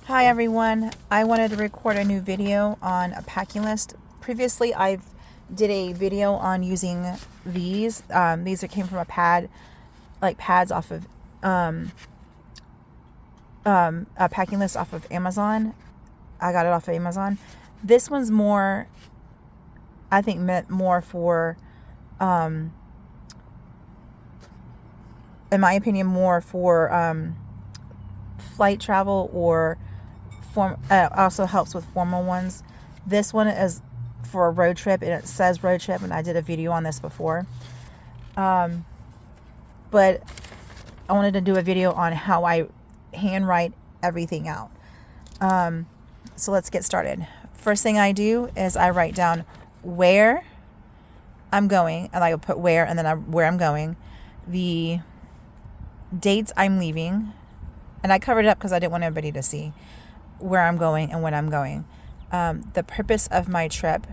Hi everyone, I wanted to record a new video on a packing list. Previously I've did a video on using these. These came from a pad, like pads off of a packing list off of Amazon. I got it off of Amazon. This one's more, I think, meant more for, in my opinion, more for flight travel or also helps with formal ones. This one is for a road trip, and it says road trip, and I did a video on this before. But I wanted to do a video on how I handwrite everything out. So let's get started. First thing I do is I write down where I'm going, and I put where, and then where I'm going, the dates I'm leaving, and I covered it up because I didn't want everybody to see where I'm going and when I'm going, the purpose of my trip,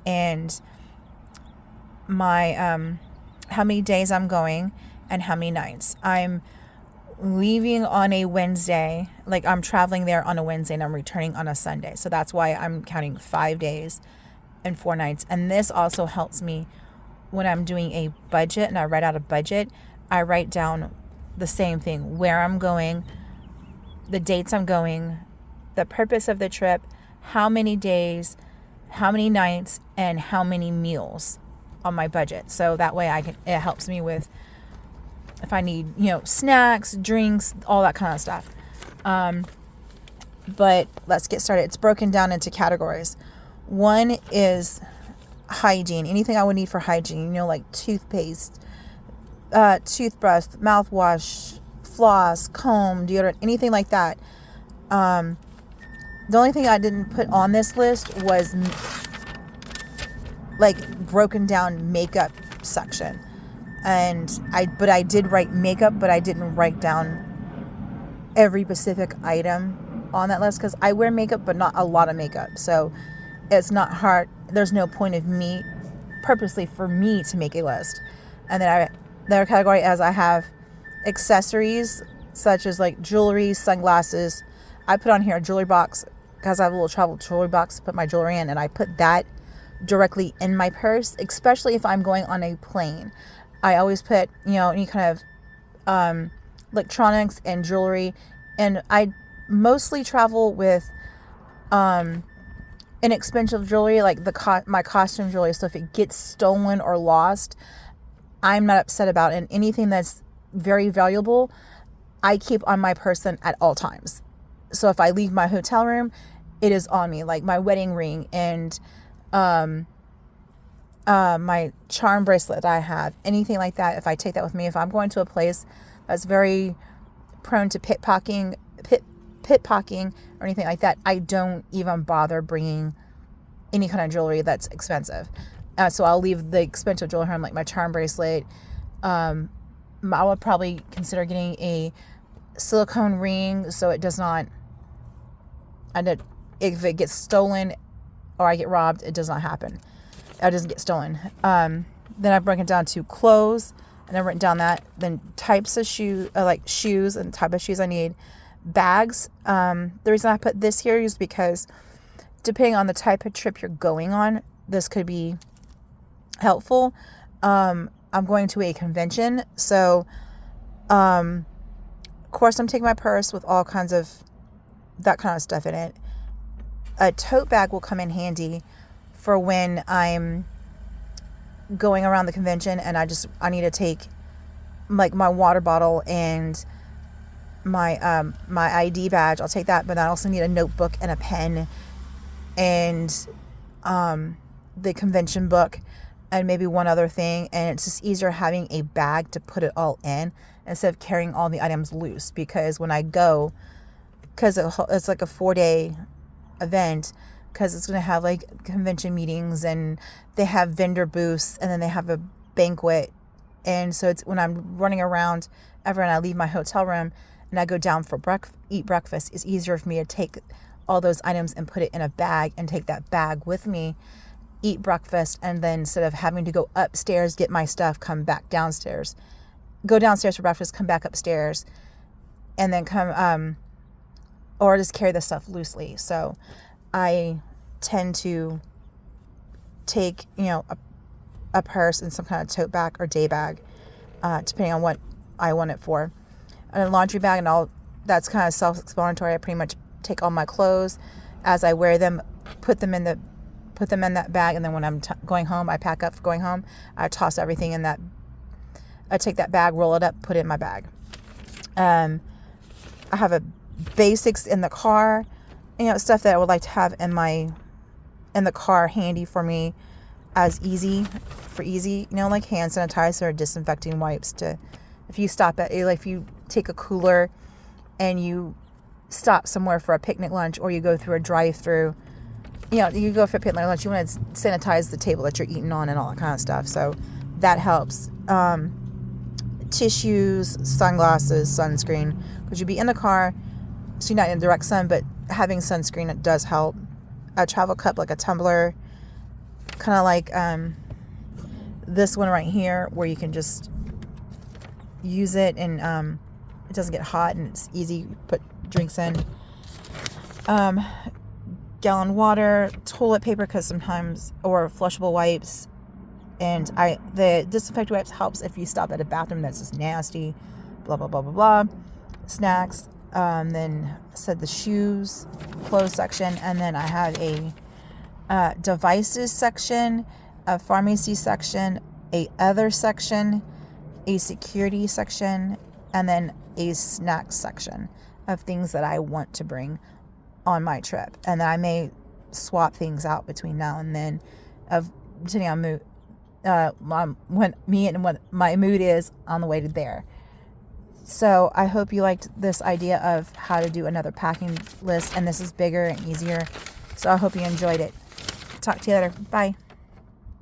and my how many days I'm going and how many nights. I'm leaving on a Wednesday, like I'm traveling there on a Wednesday and I'm returning on a Sunday. So that's why I'm counting 5 days and 4 nights. And this also helps me when I'm doing a budget and I write out a budget. I write down the same thing, where I'm going, the dates I'm going, the purpose of the trip, how many days, how many nights, and how many meals on my budget. So that way it helps me with if I need, snacks, drinks, all that kind of stuff. But let's get started. It's broken down into categories. One is hygiene, anything I would need for hygiene, like toothpaste, toothbrush, mouthwash, floss, comb, deodorant, anything like that. The only thing I didn't put on this list was like broken down makeup section. But I did write makeup, but I didn't write down every specific item on that list because I wear makeup, but not a lot of makeup. So it's not hard. There's no point of me purposely for me to make a list. And then the other category as I have accessories such as like jewelry, sunglasses. I put on here a jewelry box because I have a little travel jewelry box to put my jewelry in, and I put that directly in my purse, especially if I'm going on a plane. I always put, any kind of electronics and jewelry, and I mostly travel with inexpensive jewelry, like my costume jewelry. So if it gets stolen or lost, I'm not upset about it. And anything that's very valuable, I keep on my person at all times. So if I leave my hotel room, it is on me, like my wedding ring and my charm bracelet that I have, anything like that. If I take that with me, if I'm going to a place that's very prone to pickpocketing or anything like that, I don't even bother bringing any kind of jewelry that's expensive. So I'll leave the expensive jewelry home, like my charm bracelet. I would probably consider getting a silicone ring so it does not, if it gets stolen or I get robbed, it does not happen. It doesn't get stolen. Then I've broken it down to clothes, and I've written down that. Then types of shoes, like shoes and type of shoes I need. Bags. The reason I put this here is because depending on the type of trip you're going on, this could be helpful. I'm going to a convention, so of course I'm taking my purse with all kinds of that kind of stuff in it. A tote bag will come in handy for when I'm going around the convention and I need to take like my water bottle and my ID badge. I'll take that, but I also need a notebook and a pen and the convention book and maybe one other thing. And it's just easier having a bag to put it all in instead of carrying all the items loose, because when I go, because it's like a 4-day event, because it's going to have like convention meetings and they have vendor booths and then they have a banquet. And so it's when I'm running around and I leave my hotel room and I go down for eat breakfast, it's easier for me to take all those items and put it in a bag and take that bag with me, eat breakfast, and then instead of having to go upstairs, get my stuff, come back downstairs, go downstairs for breakfast, come back upstairs, and then come or just carry this stuff loosely. So I tend to take, a purse and some kind of tote bag or day bag, depending on what I want it for. And a laundry bag, and that's kind of self-explanatory. I pretty much take all my clothes as I wear them, put them in that bag, and then when I'm going home, I pack up for going home. I toss everything in that. I take that bag, roll it up, put it in my bag. I have a basics in the car, stuff that I would like to have in the car handy for me as easy, like hand sanitizer or disinfecting wipes if you stop at, like if you take a cooler and you stop somewhere for a picnic lunch, or you go through a drive-through, you go for a picnic lunch, you want to sanitize the table that you're eating on and all that kind of stuff. So that helps. Tissues, sunglasses, sunscreen, because you'd be in the car, so you're not in direct sun, but having sunscreen, it does help. A travel cup, like a tumbler, kind of like this one right here, where you can just use it and it doesn't get hot and it's easy to put drinks in. Gallon water, toilet paper, because sometimes, or flushable wipes. And the disinfectant wipes helps if you stop at a bathroom that's just nasty, blah, blah, blah, blah, blah. Snacks. Then I said the shoes, clothes section. And then I have a devices section, a pharmacy section, a other section, a security section, and then a snack section of things that I want to bring on my trip. And then I may swap things out between now and then, depending on mood. What my mood is on the way to there. So I hope you liked this idea of how to do another packing list, and this is bigger and easier. So I hope you enjoyed it. Talk to you later. Bye.